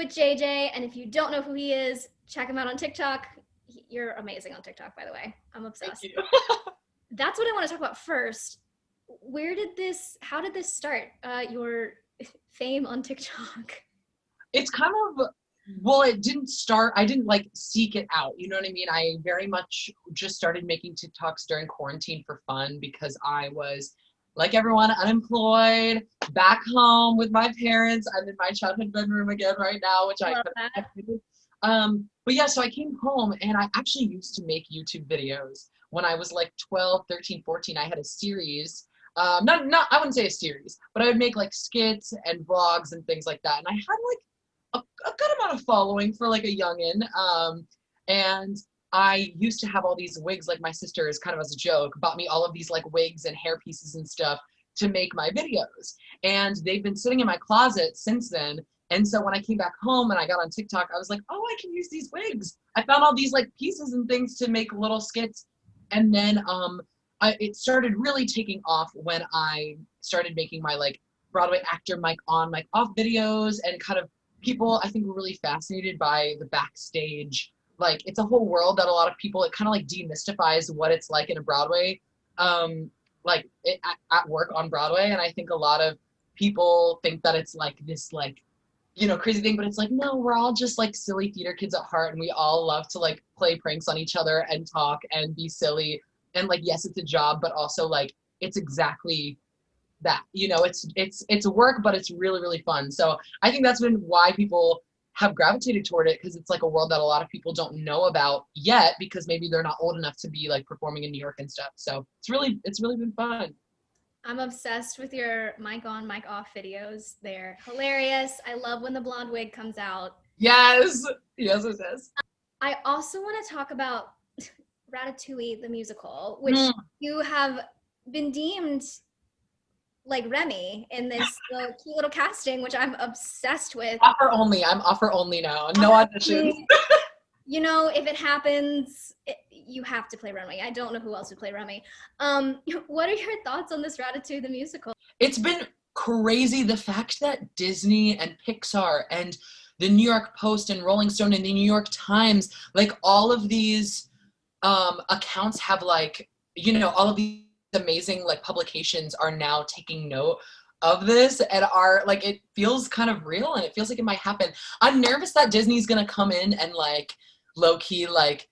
with JJ. And if you don't know who he is, check him out on TikTok. You're amazing on TikTok, by the way. I'm obsessed. Thank you. That's what I want to talk about first. How did this start? Your fame on TikTok? It's kind of, well, it didn't start, I didn't like seek it out. You know what I mean? I very much just started making TikToks during quarantine for fun because I was, like everyone, unemployed, back home with my parents. I'm in my childhood bedroom again right now, which I Love couldn't that. but yeah, so I came home and I actually used to make YouTube videos when I was like 12, 13, 14. I had a series. Not, I wouldn't say a series, but I would make like skits and vlogs and things like that. And I had like a good amount of following for like a youngin. And I used to have all these wigs, like my sister is kind of as a joke, bought me all of these like wigs and hair pieces and stuff to make my videos. And they've been sitting in my closet since then. And so when I came back home and I got on TikTok, I was like, oh, I can use these wigs. I found all these like pieces and things to make little skits. And then it started really taking off when I started making my like Broadway actor mic on, mic off videos, and kind of people I think were really fascinated by the backstage. Like it's a whole world that a lot of people, it kind of like demystifies what it's like in a Broadway, at work on Broadway. And I think a lot of people think that it's like this like, you know, crazy thing, but it's like, no, we're all just like silly theater kids at heart, and we all love to like play pranks on each other and talk and be silly. And like, yes, it's a job, but also like it's exactly that, you know, it's work, but it's really, really fun. So I think that's been why people have gravitated toward it, because it's like a world that a lot of people don't know about yet, because maybe they're not old enough to be like performing in New York and stuff. So it's really been fun. I'm obsessed with your mic on, mic off videos. They're hilarious. I love when the blonde wig comes out. Yes. Yes, it is. I also want to talk about Ratatouille, the musical, which Mm. you have been deemed like Remy in this cute little casting, which I'm obsessed with. Offer only. I'm offer only now. No auditions. You know, if it happens, you have to play Remy. I don't know who else would play Remy. What are your thoughts on this Ratatouille, the musical? It's been crazy, the fact that Disney and Pixar and the New York Post and Rolling Stone and the New York Times, like all of these accounts have like, you know, all of these amazing like publications are now taking note of this and are like, it feels kind of real and it feels like it might happen. I'm nervous that Disney's gonna come in and like low-key like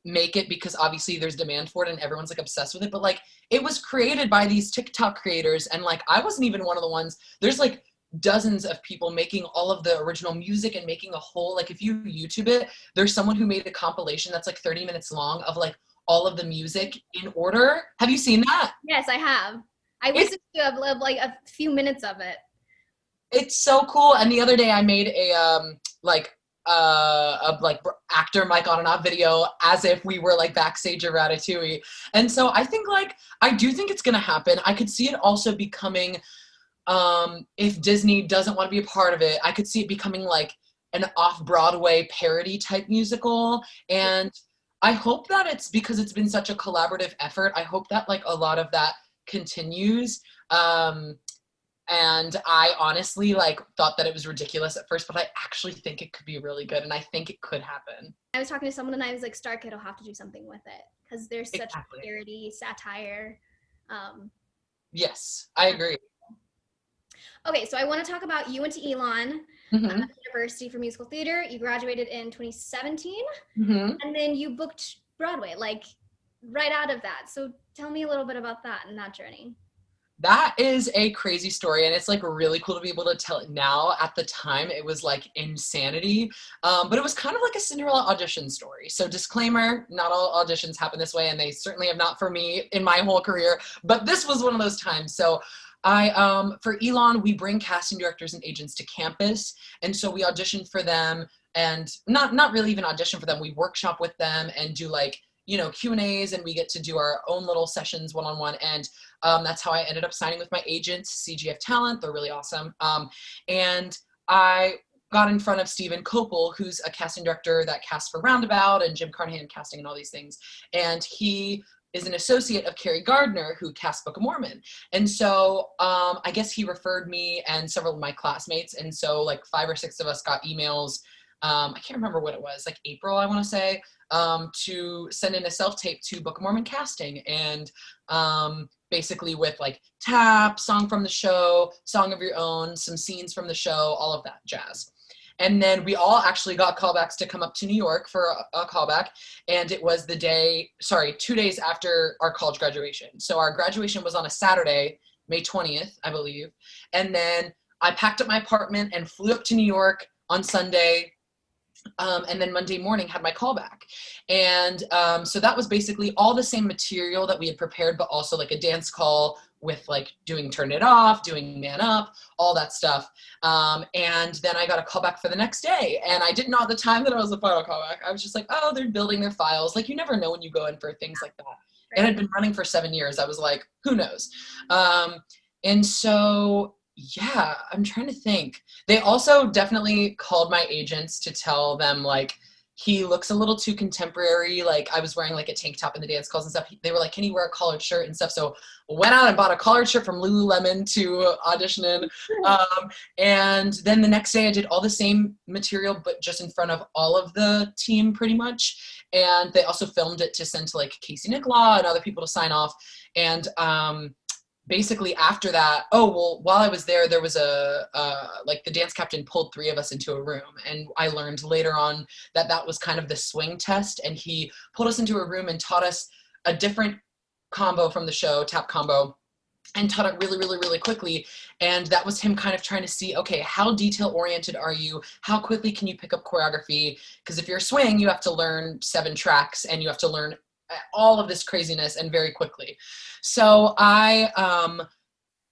make it, because obviously there's demand for it and everyone's like obsessed with it, but like it was created by these TikTok creators, and like I wasn't even one of the ones. There's like dozens of people making all of the original music and making a whole, like if you YouTube it, there's someone who made a compilation that's like 30 minutes long of like all of the music in order. Have you seen that? Yes, I have. I It's listened to like a few minutes of it. it's so cool. And the other day I made a like actor mic on and off video as if we were like backstage at Ratatouille. And so I think like I do think it's gonna happen. I could see it also becoming, if Disney doesn't want to be a part of it, I could see it becoming like an off-Broadway parody type musical. And I hope that it's because it's been such a collaborative effort. I hope that like a lot of that continues. And I honestly like thought that it was ridiculous at first, but I actually think it could be really good, and I think it could happen. I was talking to someone and I was like, Star Kid will have to do something with it because there's such Exactly. parody, satire. Yes, I agree. Okay, so I want to talk about you went to Elon Mm-hmm. University for Musical Theater. You graduated in 2017, Mm-hmm. and then you booked Broadway, like right out of that. So tell me a little bit about that and that journey. That is a crazy story, and it's like really cool to be able to tell it now. At the time, it was like insanity, but it was kind of like a Cinderella audition story. So disclaimer, not all auditions happen this way, and they certainly have not for me in my whole career, but this was one of those times. So for Elon, we bring casting directors and agents to campus, and so we audition for them, and not really even audition for them. We workshop with them and do like, you know, Q&As, and we get to do our own little sessions one-on-one. And that's how I ended up signing with my agent, CGF Talent. They're really awesome. And I got in front of Stephen Copel, who's a casting director that casts for Roundabout and Jim Carnahan casting and all these things. And he is an associate of Carrie Gardner, who cast Book of Mormon. And so I guess he referred me and several of my classmates. And so like 5 or 6 of us got emails. I can't remember what it was, like April, I want to say, to send in a self-tape to Book of Mormon casting. And basically with like tap, song from the show, song of your own, some scenes from the show, all of that jazz. And then we all actually got callbacks to come up to New York for a callback. And it was 2 days after our college graduation. So our graduation was on a Saturday, May 20th, I believe. And then I packed up my apartment and flew up to New York on Sunday. And then Monday morning had my callback. And so that was basically all the same material that we had prepared, but also like a dance call with like doing Turn It Off, doing Man Up, all that stuff. And then I got a callback for the next day. And I didn't know at the time that it was the final callback. I was just like, oh, they're building their files. Like you never know when you go in for things like that. Right. It had been running for 7 years. I was like, who knows? And so yeah, I'm trying to think. They also definitely called my agents to tell them like, he looks a little too contemporary. Like I was wearing like a tank top in the dance calls and stuff. They were like, can you wear a collared shirt and stuff? So went out and bought a collared shirt from Lululemon to audition in. And then the next day I did all the same material, but just in front of all of the team pretty much. And they also filmed it to send to like Casey Nicholaw and other people to sign off. And, basically after that, while I was there, there was like the dance captain pulled 3 of us into a room. And I learned later on that that was kind of the swing test. And he pulled us into a room and taught us a different combo from the show, tap combo, and taught it really, really, really quickly. And that was him kind of trying to see, okay, how detail oriented are you? How quickly can you pick up choreography? Because if you're swing, you have to learn 7 tracks and you have to learn all of this craziness and very quickly. So I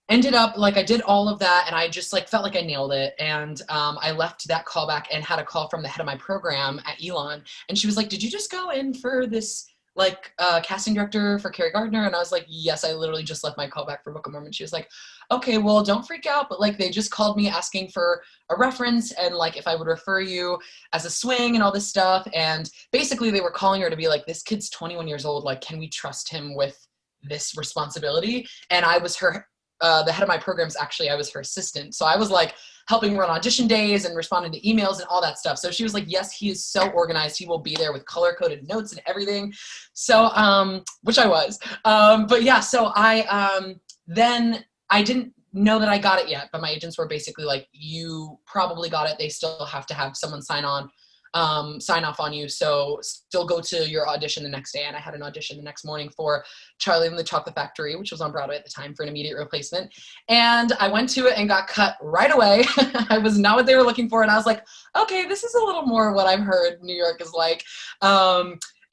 ended up like I did all of that and I just like felt like I nailed it. And I left that callback and had a call from the head of my program at Elon. And she was like, did you just go in for this like casting director for Carrie Gardner? And I was like, yes, I literally just left my callback for Book of Mormon. She was like, okay, well, don't freak out. But like, they just called me asking for a reference and like, if I would refer you as a swing and all this stuff. And basically they were calling her to be like, this kid's 21 years old. Like, can we trust him with this responsibility? And I was her, the head of my programs, actually, I was her assistant. So I was like helping run audition days and responding to emails and all that stuff. So she was like, yes, he is so organized. He will be there with color-coded notes and everything. So, which I was. But yeah, so then I didn't know that I got it yet, but my agents were basically like, you probably got it. They still have to have someone sign off on you. So still go to your audition the next day. And I had an audition the next morning for Charlie and the Chocolate Factory, which was on Broadway at the time, for an immediate replacement. And I went to it and got cut right away. I was not what they were looking for. And I was like, okay, this is a little more what I've heard New York is like.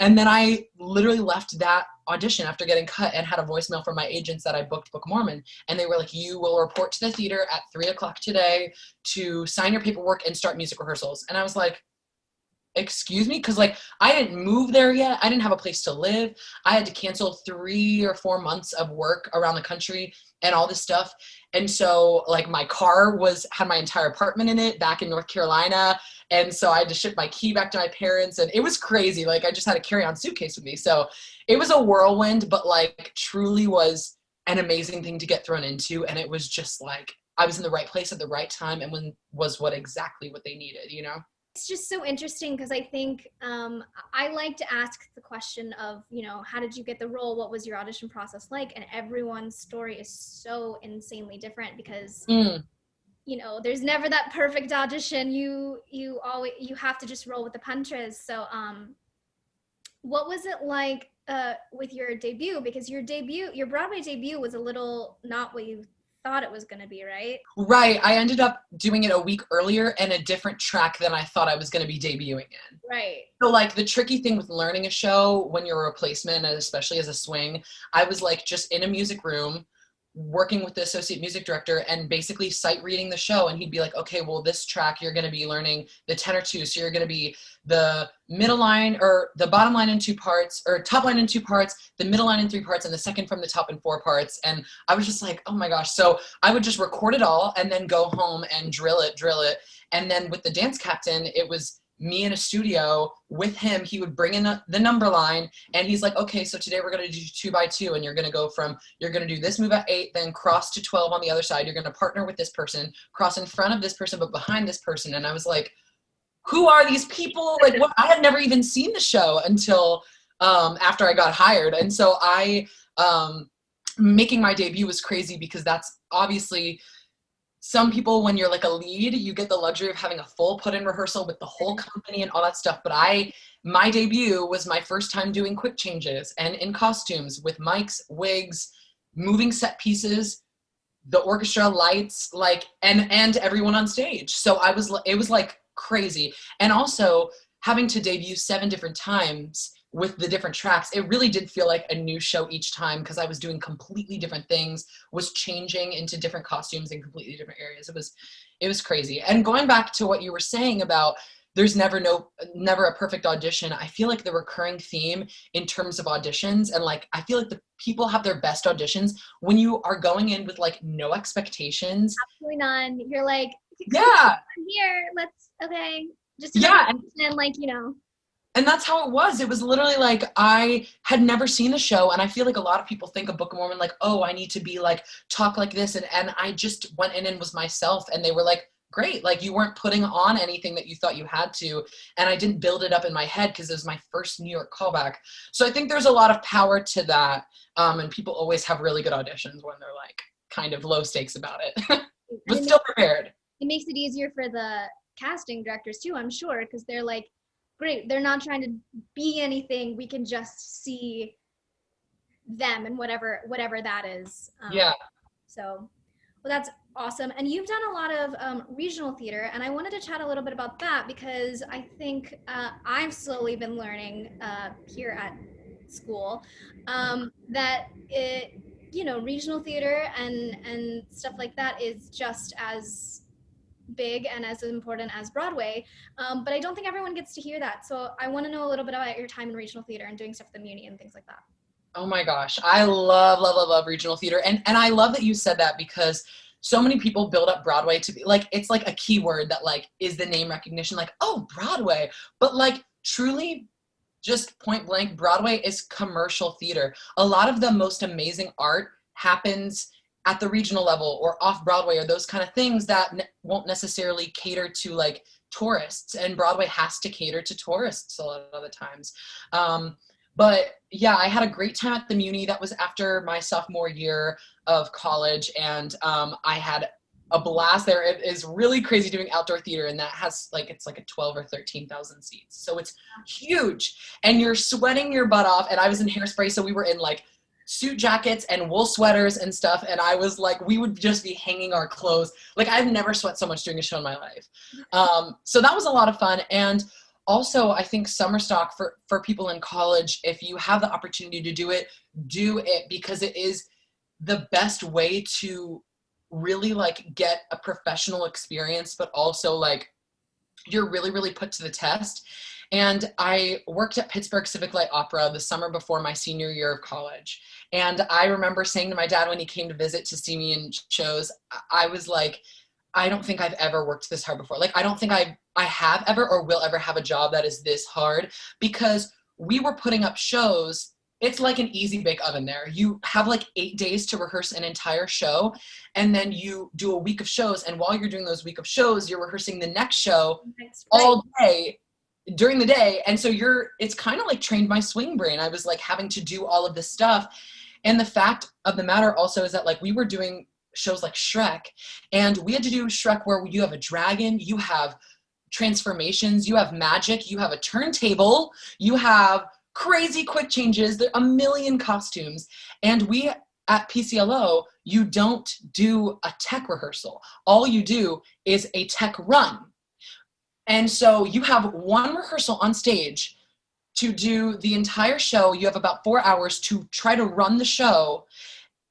And then I literally left that audition after getting cut and had a voicemail from my agents that I booked Book of Mormon. And they were like, you will report to the theater at 3:00 today to sign your paperwork and start music rehearsals. And I was like, excuse me? Because like I didn't move there yet. I didn't have a place to live. I had to cancel 3 or 4 months of work around the country and all this stuff. And so like my car had my entire apartment in it back in North Carolina. And so I had to ship my key back to my parents and it was crazy. Like I just had a carry-on suitcase with me. So it was a whirlwind, but like truly was an amazing thing to get thrown into. And it was just like, I was in the right place at the right time and exactly what they needed, you know? It's just so interesting because I think I like to ask the question of, you know, how did you get the role? What was your audition process like? And everyone's story is so insanely different because, you know, there's never that perfect audition. You have to just roll with the punches. So what was it like with your debut? Because your Broadway debut was a little not what you thought it was going to be, right? Right. I ended up doing it a week earlier and a different track than I thought I was going to be debuting in. Right. So like the tricky thing with learning a show when you're a replacement, and especially as a swing, I was like just in a music room working with the associate music director and basically sight reading the show. And he'd be like, okay, well, this track, you're going to be learning the tenor 2. So you're going to be the middle line or the bottom line in 2 parts, or top line in 2 parts, the middle line in 3 parts, and the second from the top in 4 parts. And I was just like, oh my gosh. So I would just record it all and then go home and drill it. And then with the dance captain, it was me in a studio with him. He would bring in the number line, and he's like, okay, so today we're going to do 2 by 2, and you're going to do this move at 8, then cross to 12 on the other side. You're going to partner with this person, cross in front of this person, but behind this person. And I was like, who are these people? Like, what? I had never even seen the show until after I got hired. And so making my debut was crazy, because that's obviously, some people, when you're like a lead, you get the luxury of having a full put-in rehearsal with the whole company and all that stuff. But my debut was my first time doing quick changes and in costumes with mics, wigs, moving set pieces, the orchestra, lights, like, and everyone on stage. So it was like crazy. And also having to debut 7 different times with the different tracks, it really did feel like a new show each time, because I was doing completely different things, was changing into different costumes in completely different areas. It was crazy. And going back to what you were saying about there's never a perfect audition, I feel like the recurring theme in terms of auditions, and like I feel like the people have their best auditions when you are going in with like no expectations. Absolutely none. You're like, yeah, I'm here, just and like, you know. And that's how it was. It was literally like, I had never seen the show, and I feel like a lot of people think of Book of Mormon like, oh, I need to be like, talk like this, and I just went in and was myself, and they were like, great, like you weren't putting on anything that you thought you had to, and I didn't build it up in my head because it was my first New York callback. So I think there's a lot of power to that, and people always have really good auditions when they're like kind of low stakes about it, but still prepared. It makes it easier for the casting directors too, I'm sure, because they're like, great, they're not trying to be anything, we can just see them and whatever that is. Yeah. So, well, that's awesome. And you've done a lot of regional theater, and I wanted to chat a little bit about that, because I think I've slowly been learning here at school that regional theater and stuff like that is just as big and as important as Broadway, but I don't think everyone gets to hear that. So I want to know a little bit about your time in regional theater and doing stuff at the Muni and things like that. Oh my gosh, I love regional theater, and I love that you said that, because so many people build up Broadway to be like, it's like a keyword that like is the name recognition, like, oh, Broadway, but like truly just point blank, Broadway is commercial theater. A lot of the most amazing art happens at the regional level or off Broadway, or those kind of things that won't necessarily cater to like tourists, and Broadway has to cater to tourists a lot of the times. But yeah, I had a great time at the Muni. That was after my sophomore year of college, and I had a blast there. It is really crazy doing outdoor theater, and that has like, it's like a 12 or 13,000 seats. So it's huge, and you're sweating your butt off. And I was in Hairspray, so we were in like suit jackets and wool sweaters and stuff. And I was like, we would just be hanging our clothes. Like, I've never sweat so much during a show in my life. So that was a lot of fun. And also, I think summer stock for people in college, if you have the opportunity to do it, because it is the best way to really like get a professional experience, but also like you're really, really put to the test. And I worked at Pittsburgh Civic Light Opera the summer before my senior year of college. And I remember saying to my dad when he came to visit to see me in shows, I was like, I don't think I've ever worked this hard before. Like, I don't think I have ever or will ever have a job that is this hard, because we were putting up shows. It's like an easy bake oven there. You have like 8 days to rehearse an entire show, and then you do a week of shows. And while you're doing those week of shows, you're rehearsing the next show all day during the day. And so it's kind of like trained my swing brain. I was like having to do all of this stuff. And the fact of the matter also is that like we were doing shows like Shrek, and we had to do Shrek where you have a dragon, you have transformations, you have magic, you have a turntable, you have crazy quick changes, there are a million costumes. And we at PCLO, you don't do a tech rehearsal. All you do is a tech run. And so you have one rehearsal on stage to do the entire show. You have about 4 hours to try to run the show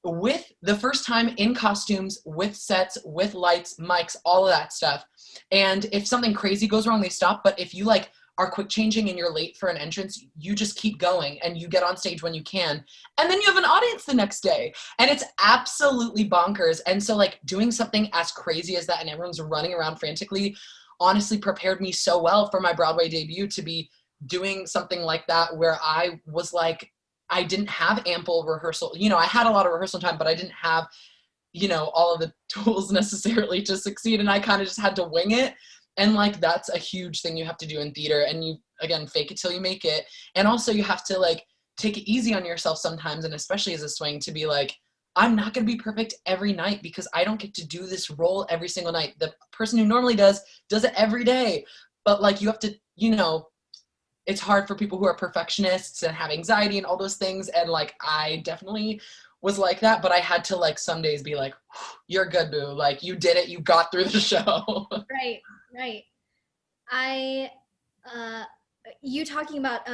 with the first time in costumes, with sets, with lights, mics, all of that stuff. And if something crazy goes wrong, they stop. But if you like are quick changing and you're late for an entrance, you just keep going and you get on stage when you can. And then you have an audience the next day, and it's absolutely bonkers. And so like doing something as crazy as that and everyone's running around frantically honestly prepared me so well for my Broadway debut to be doing something like that, where I was like, I didn't have ample rehearsal. You know, I had a lot of rehearsal time, but I didn't have, you know, all of the tools necessarily to succeed. And I kind of just had to wing it. And like, that's a huge thing you have to do in theater. And you, again, fake it till you make it. And also you have to like take it easy on yourself sometimes. And especially as a swing, to be like, I'm not going to be perfect every night because I don't get to do this role every single night. The person who normally does it every day. But like, you have to, you know, it's hard for people who are perfectionists and have anxiety and all those things. And like, I definitely was like that, but I had to like some days be like, you're good, boo. Like, you did it. You got through the show. Right, right. I, you talking about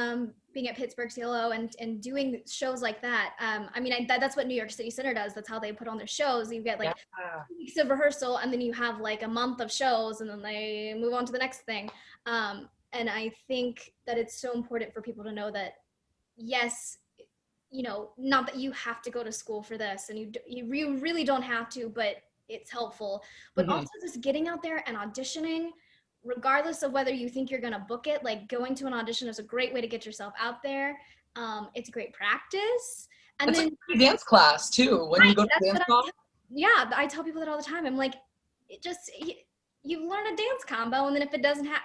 being at Pittsburgh CLO and doing shows like that. I mean, that's what New York City Center does. That's how they put on their shows. You get like 2 weeks of rehearsal, and then you have like a month of shows, and then they move on to the next thing. And I think that it's so important for people to know that, yes, you know, not that you have to go to school for this, and you really don't have to, but it's helpful. But also just getting out there and auditioning, regardless of whether you think you're going to book it, like going to an audition is a great way to get yourself out there. It's great practice. And it's then like a dance class too. When you go to dance class. Yeah, I tell people that all the time. I'm like, it just, you learn a dance combo, and then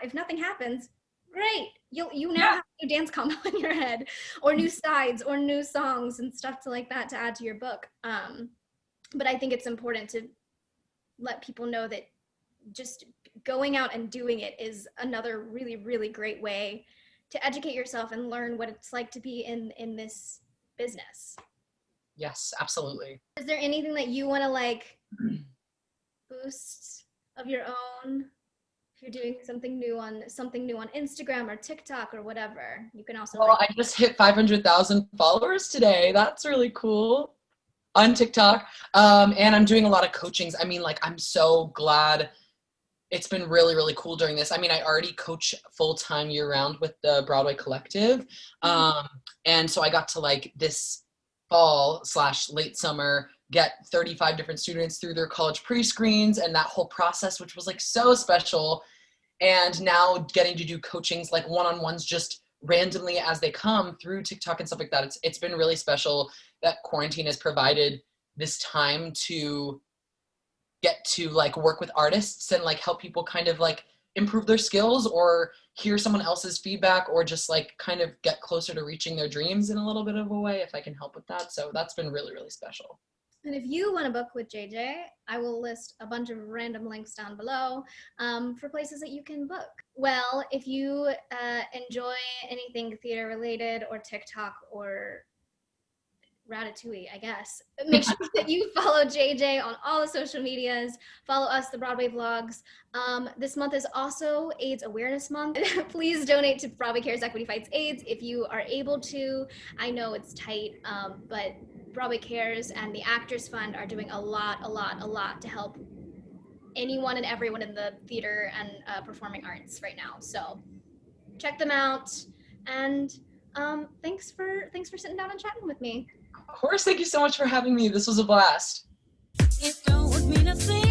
if nothing happens, great. You now have a new dance combo in your head, or new sides, or new songs and stuff like that to add to your book. But I think it's important to let people know that just going out and doing it is another really, really great way to educate yourself and learn what it's like to be in this business. Yes, absolutely. Is there anything that you want to like boost of your own? If you're doing something new on Instagram or TikTok or whatever, you can also. Well, I just hit 500,000 followers today. That's really cool on TikTok. And I'm doing a lot of coachings. I mean, like, I'm so glad. It's been really, really cool during this. I mean, I already coach full-time year-round with the Broadway Collective. And so I got to like this fall/late summer get 35 different students through their college pre-screens and that whole process, which was like so special. And now getting to do coachings, like one-on-ones, just randomly as they come through TikTok and stuff like that. It's been really special that quarantine has provided this time to get to like work with artists and like help people kind of like improve their skills or hear someone else's feedback or just like kind of get closer to reaching their dreams in a little bit of a way if I can help with that. So that's been really, really special. And if you want to book with JJ, I will list a bunch of random links down below for places that you can book. Well, if you enjoy anything theater related or TikTok or Ratatouille, I guess, make sure that you follow JJ on all the social medias. Follow us, the Broadway Vlogs. This month is also AIDS Awareness Month. Please donate to Broadway Cares Equity Fights AIDS if you are able to. I know it's tight, but Broadway Cares and the Actors Fund are doing a lot to help anyone and everyone in the theater and performing arts right now. So check them out. And thanks for sitting down and chatting with me. Of course, thank you so much for having me. This was a blast. It don't mean a thing.